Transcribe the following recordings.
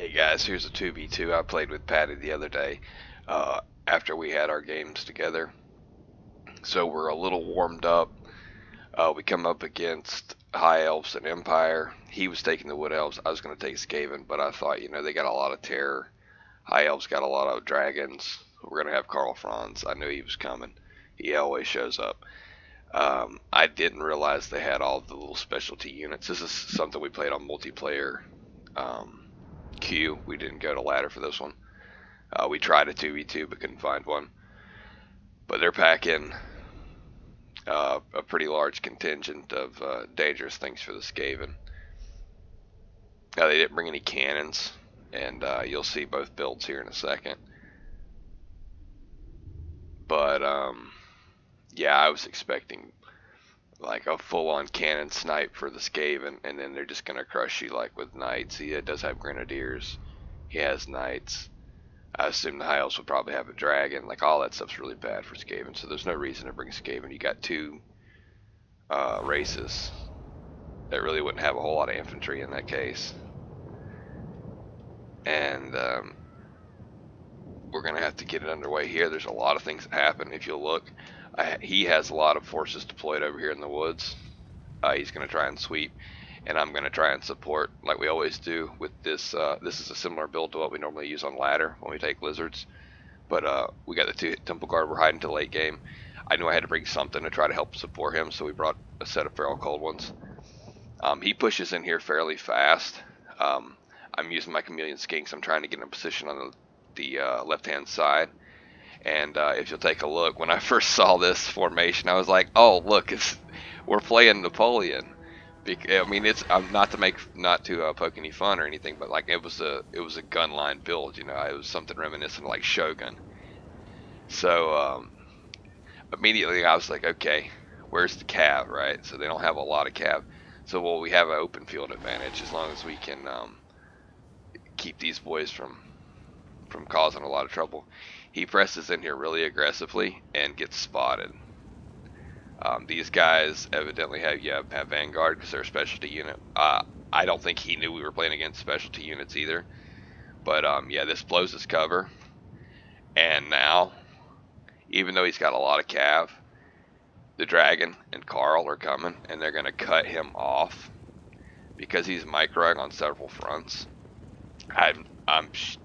Hey guys, here's a 2v2 I played with Patty the other day after we had our games together. So we're a little warmed up. We come up against High Elves and Empire. He was taking the Wood Elves. I was going to take Skaven, but I thought, they got a lot of terror. High Elves got a lot of dragons. We're going to have Karl Franz. I knew he was coming. He always shows up. I didn't realize they had all the little specialty units. This is something we played on multiplayer. Queue. We didn't go to ladder for this one. We tried a 2v2 but couldn't find one. But they're packing a pretty large contingent of dangerous things for the Skaven. They didn't bring any cannons, and you'll see both builds here in a second. But yeah, I was expecting like a full-on cannon snipe for the Skaven, and then they're just gonna crush you like with knights. He does have grenadiers. He has knights. I assume the High Elves would probably have a dragon. Like, all that stuff's really bad for Skaven, so there's no reason to bring Skaven. You got two races that really wouldn't have a whole lot of infantry in that case. And we're going to have to get it underway here. There's a lot of things that happen. If you'll look, he has a lot of forces deployed over here in the woods. He's going to try and sweep, and I'm going to try and support like we always do with this. This is a similar build to what we normally use on ladder when we take lizards. But we got the two Temple Guard. We're hiding to late game. I knew I had to bring something to try to help support him, so we brought a set of Feral Cold Ones. He pushes in here fairly fast. I'm using my Chameleon Skinks. I'm trying to get in a position on the left-hand side. And if you'll take a look, when I first saw this formation, I was like, "Oh, look, we're playing Napoleon." I mean, I'm not to poke any fun or anything, but like it was a gun line build, It was something reminiscent of like Shogun. So immediately I was like, okay, where's the cav, right? So they don't have a lot of cav. So we have an open field advantage as long as we can keep these boys from causing a lot of trouble. He presses in here really aggressively and gets spotted. These guys evidently have Vanguard because they're a specialty unit. I don't think he knew we were playing against specialty units either. But yeah, this blows his cover. And now, even though he's got a lot of cav, the dragon and Karl are coming, and they're going to cut him off because he's microing on several fronts.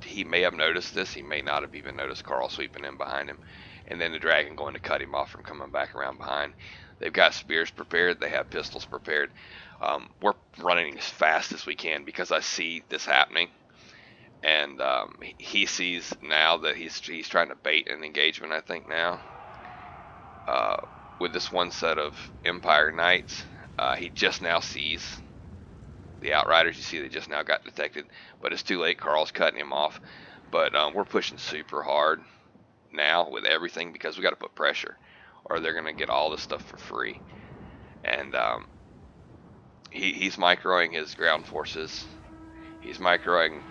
He may have noticed this. He may not have even noticed Karl sweeping in behind him. And then the dragon going to cut him off from coming back around behind. They've got spears prepared. They have pistols prepared. We're running as fast as we can because I see this happening. And he sees now that he's trying to bait an engagement, I think now. With this one set of Empire Knights, he just now sees the Outriders. You see they just now got detected, but it's too late. Karl's cutting him off. But we're pushing super hard now with everything because we got to put pressure, or they're gonna get all this stuff for free. And he's microing his ground forces. He's microing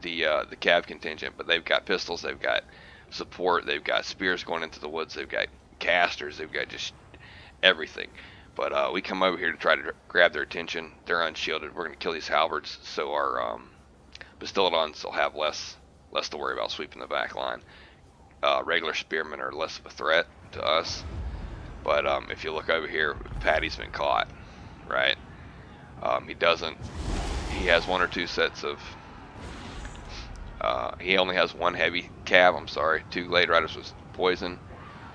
the cav contingent, but they've got pistols, they've got support, they've got spears going into the woods, they've got casters, they've got just everything. But we come over here to try to grab their attention. They're unshielded. We're gonna kill these halberds, so our Bastillodons will have less to worry about sweeping the back line. Regular spearmen are less of a threat to us. But if you look over here, Patty's been caught, right? He has one or two sets of, he only has one heavy cav, I'm sorry, 2 Glade Riders with poison,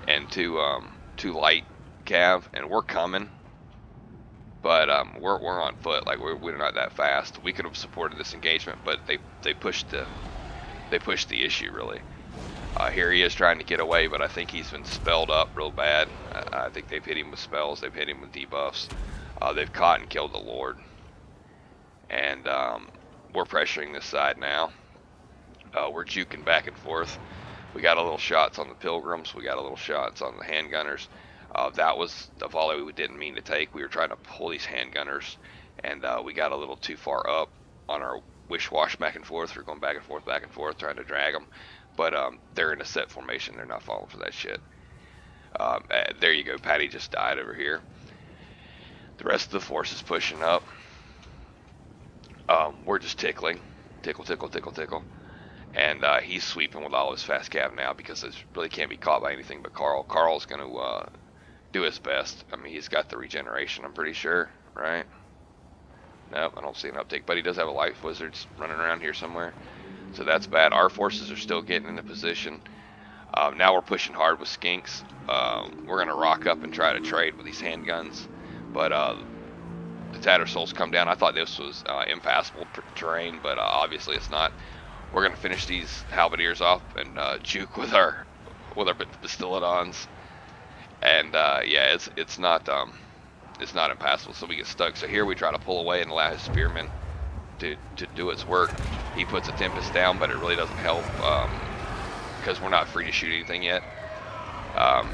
and two light cav, and we're coming. But we're on foot, like we're not that fast. We could have supported this engagement, but they pushed the issue really. Here he is trying to get away, but I think he's been spelled up real bad. I think they've hit him with spells, they've hit him with debuffs. They've caught and killed the Lord. And we're pressuring this side now. We're juking back and forth. We got a little shots on the Pilgrims, we got a little shots on the handgunners. That was the volley we didn't mean to take. We were trying to pull these handgunners, and we got a little too far up on our wish-wash back and forth. We're going back and forth, trying to drag them. But they're in a set formation. They're not falling for that shit. There you go. Patty just died over here. The rest of the force is pushing up. We're just tickling. Tickle, tickle, tickle, tickle. And he's sweeping with all his fast cav now because it really can't be caught by anything but Carl. Carl's going to do his best. I mean, he's got the regeneration, I'm pretty sure, right? Nope, I don't see an uptake, but he does have a life wizard running around here somewhere. So that's bad. Our forces are still getting into position. Now we're pushing hard with skinks. We're going to rock up and try to trade with these handguns. But the Tattersouls come down. I thought this was impassable terrain, but obviously it's not. We're going to finish these halberdiers off and juke with our Bastiladons. And yeah, it's not impassable, so we get stuck. So here we try to pull away and allow his spearmen to do its work. He puts a Tempest down, but it really doesn't help because we're not free to shoot anything yet.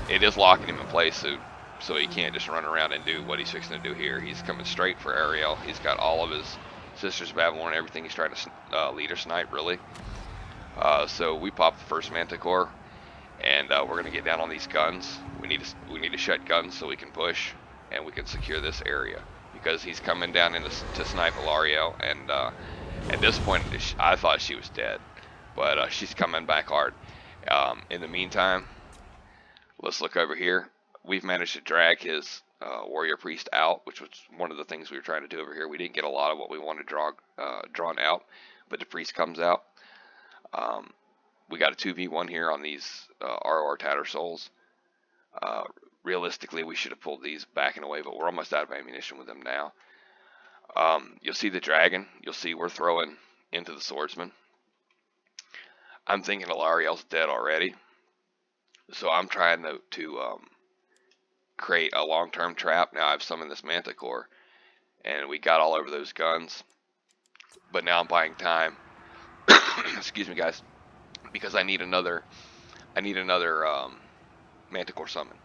It is locking him in place, so he can't just run around and do what he's fixing to do here. He's coming straight for Ariel. He's got all of his Sisters of Babylon, everything he's trying to leader snipe, really. So we pop the first Manticore, and we're gonna get down on these guns. We need to shut guns so we can push and we can secure this area because he's coming down in to snipe Alariel. And at this point, I thought she was dead, but she's coming back hard. In the meantime, let's look over here. We've managed to drag his warrior priest out, which was one of the things we were trying to do over here. We didn't get a lot of what we wanted drawn out, but the priest comes out. We got a 2v1 here on these ROR Tattersouls. Realistically, we should have pulled these back in a way, but we're almost out of ammunition with them now. You'll see the dragon. You'll see we're throwing into the swordsman. I'm thinking Alariel's dead already, so I'm trying to create a long-term trap. Now I've summoned this Manticore, and we got all over those guns, but now I'm buying time. Excuse me, guys, because I need another Manticore summon.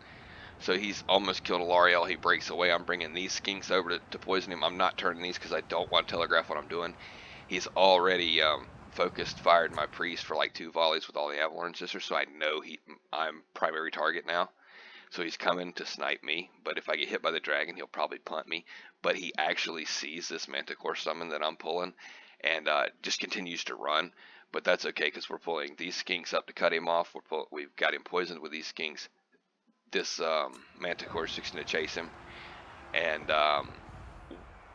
So he's almost killed Alariel. He breaks away. I'm bringing these skinks over to poison him. I'm not turning these because I don't want to telegraph what I'm doing. He's already fired my priest for like 2 volleys with all the Avalorn sisters, so I know I'm primary target now. So he's coming to snipe me, but if I get hit by the dragon, he'll probably punt me. But he actually sees this Manticore summon that I'm pulling and just continues to run. But that's okay because we're pulling these skinks up to cut him off. We've got him poisoned with these skinks. This Manticore is fixing to chase him, and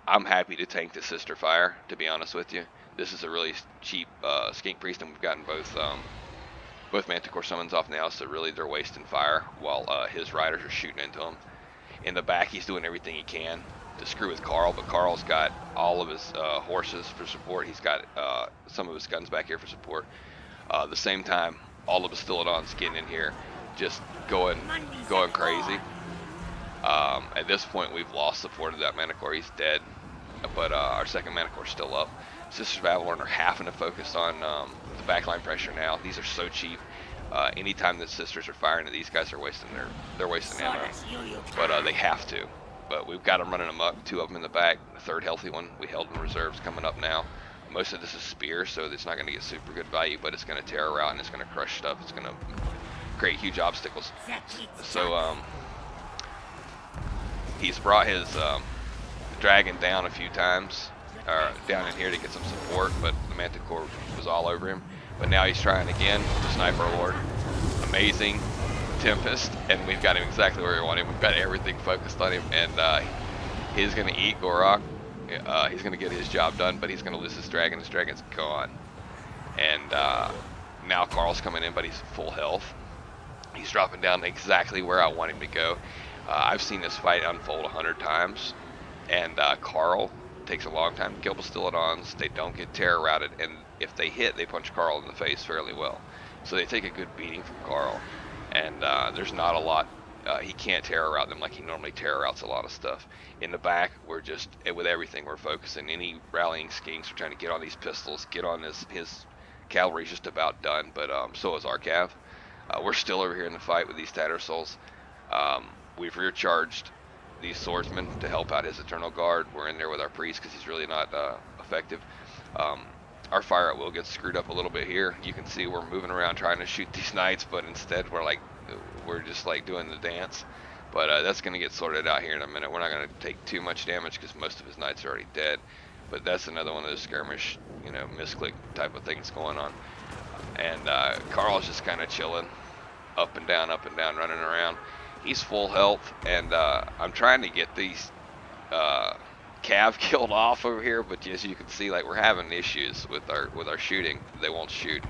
I'm happy to tank the Sister Fire, to be honest with you. This is a really cheap skink priest, and we've gotten both Manticore summons off now, so really they're wasting fire while his riders are shooting into him. In the back, he's doing everything he can to screw with Carl, but Carl's got all of his horses for support. He's got some of his guns back here for support. At the same time, all of the Bastiladons getting in here, just going crazy. At this point, we've lost support of that Manticore. He's dead, but our second Manticore's still up. Sisters of Avalorn are having to focus on the backline pressure now. These are so cheap. Anytime the sisters are firing at these guys, they're wasting ammo. But they have to. But we've got them running amok. 2 of them in the back. The third healthy one we held in reserves coming up now. Most of this is spear, so it's not going to get super good value, but it's going to tear her out and it's going to crush stuff. It's going to create huge obstacles. So he's brought his dragon down a few times, down in here to get some support, but the Manticore was all over him. But now he's trying again to snipe our Lord. Amazing Tempest, and we've got him exactly where we want him. We've got everything focused on him, and he's going to eat Gorak. He's going to get his job done, but he's going to lose his dragon. His dragon's gone. And now Carl's coming in, but he's full health. He's dropping down exactly where I want him to go. I've seen this fight unfold 100 times, and Carl takes a long time to kill Bastiladons. They don't get terror routed, and if they hit, they punch Carl in the face fairly well. So they take a good beating from Carl, and there's not a lot. He can't terror route them like he normally terror routes a lot of stuff. In the back, we're just, with everything, we're focusing. Any rallying skinks, we're trying to get on these pistols, get on his cavalry's just about done, but so is our cav. We're still over here in the fight with these Tattersouls. We've rear charged these swordsmen to help out his Eternal Guard. We're in there with our priest because he's really not effective. Our fire at will gets screwed up a little bit here. You can see we're moving around trying to shoot these knights, but instead we're just like doing the dance. But that's going to get sorted out here in a minute. We're not going to take too much damage because most of his knights are already dead. But that's another one of those skirmish, misclick type of things going on. And Carl's just kind of chilling, up and down, running around. He's full health, and I'm trying to get these cav killed off over here, but as you can see, like, we're having issues with our shooting. They won't shoot,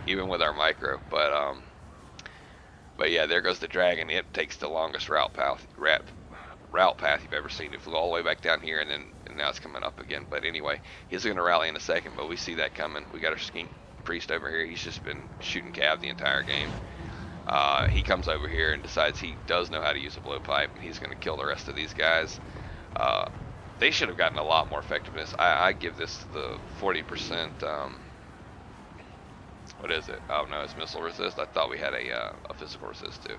even with our micro. But yeah, there goes the dragon. It takes the longest route path you've ever seen. It flew all the way back down here, and now it's coming up again. But anyway, he's going to rally in a second, but we see that coming. We got our skink priest over here. He's just been shooting cav the entire game. He comes over here and decides he does know how to use a blowpipe. He's going to kill the rest of these guys. They should have gotten a lot more effectiveness. I give this the 40%. What is it? Oh no, it's missile resist. I thought we had a physical resist too.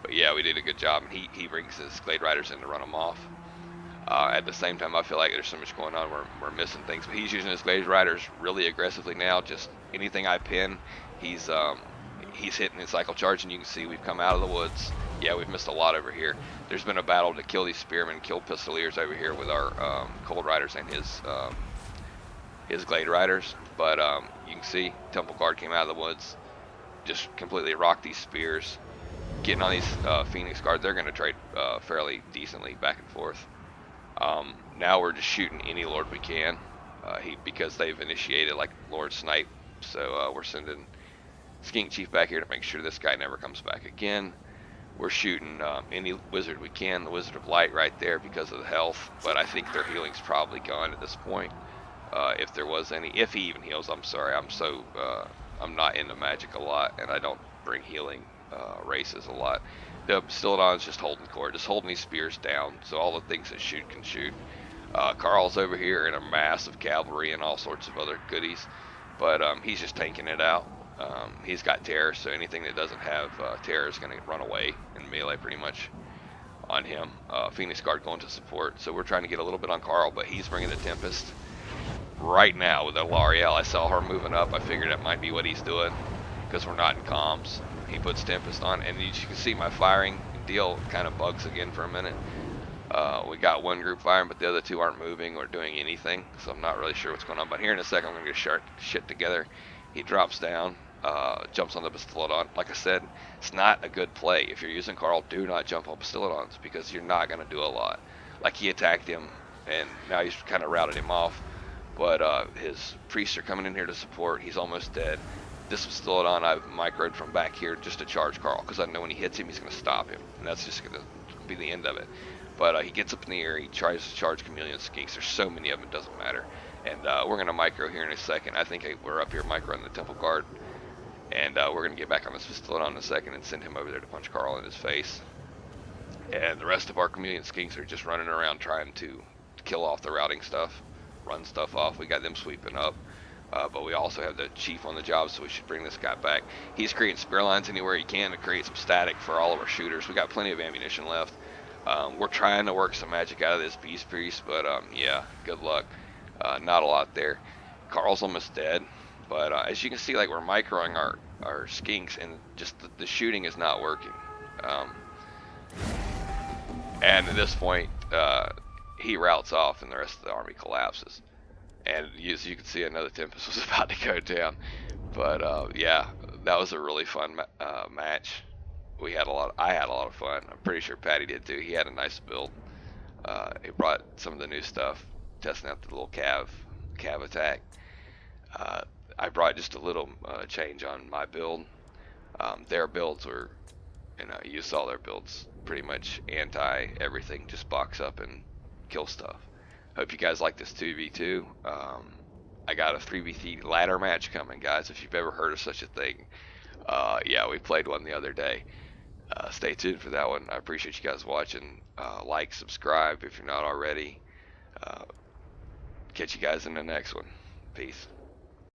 But yeah, we did a good job. And he brings his Glade Riders in to run them off. At the same time, I feel like there's so much going on. We're missing things. But he's using his Glade Riders really aggressively now. Just anything I pin, he's hitting his cycle charge, and you can see we've come out of the woods. Yeah, we've missed a lot over here. There's been a battle to kill these spearmen, kill pistoliers over here with our Cold Riders and his Glade Riders. But you can see Temple Guard came out of the woods, just completely rocked these spears. Getting on these Phoenix Guards, they're going to trade fairly decently back and forth. Now we're just shooting any Lord we can, because they've initiated like Lord Snipe. So we're sending Skink Chief back here to make sure this guy never comes back again. We're shooting any wizard we can. The Wizard of Light right there because of the health, but I think their healing's probably gone at this point. If there was any, if he even heals, I'm sorry. I'm not into magic a lot, and I don't bring healing races a lot. The Stilodon's just holding court, just holding these spears down, so all the things that shoot can shoot. Carl's over here in a massive cavalry and all sorts of other goodies, but he's just tanking it out. He's got terror, so anything that doesn't have terror is going to run away in melee pretty much on him. Phoenix Guard going to support, so we're trying to get a little bit on Carl, but he's bringing the Tempest right now with the L'Ariel. I saw her moving up. I figured that might be what he's doing because we're not in comms. He puts Tempest on, and as you can see, my firing deal kind of bugs again for a minute. We got one group firing, but the other two aren't moving or doing anything, so I'm not really sure what's going on. But here in a second, I'm going to get shit together. He drops down, jumps on the Bastillodon. Like I said, it's not a good play. If you're using Carl, do not jump on Bastillodons because you're not going to do a lot. Like, he attacked him, and now he's kind of routed him off. But his priests are coming in here to support. He's almost dead. This Bastillodon I've microed from back here just to charge Carl, because I know when he hits him, he's going to stop him. And that's just going to be the end of it. But he gets up in the air, he tries to charge Chameleon Skinks. There's so many of them, it doesn't matter. And we're going to micro here in a second. I think we're up here microing the Temple Guard. And we're going to get back on this Bastillodon in a second and send him over there to punch Carl in his face. And the rest of our Chameleon Skinks are just running around trying to kill off the routing stuff, run stuff off. We got them sweeping up. But we also have the chief on the job, so we should bring this guy back. He's creating spear lines anywhere he can to create some static for all of our shooters. We got plenty of ammunition left. We're trying to work some magic out of this beast priest, but yeah, good luck. Not a lot there. Carl's almost dead, but as you can see, like, we're microing our skinks, and just the shooting is not working. And at this point, he routes off, and the rest of the army collapses. And as you can see, another Tempest was about to go down. But yeah, that was a really fun match. I had a lot of fun. I'm pretty sure Patty did too. He had a nice build. He brought some of the new stuff, testing out the little cav attack. I brought just a little change on my build. Their builds were, you saw their builds, pretty much anti everything, just box up and kill stuff. Hope you guys like this 2v2. I got a 3v3 ladder match coming, guys, if you've ever heard of such a thing. Yeah, we played one the other day. Stay tuned for that one. I appreciate you guys watching. Like, subscribe if you're not already. Catch you guys in the next one. Peace.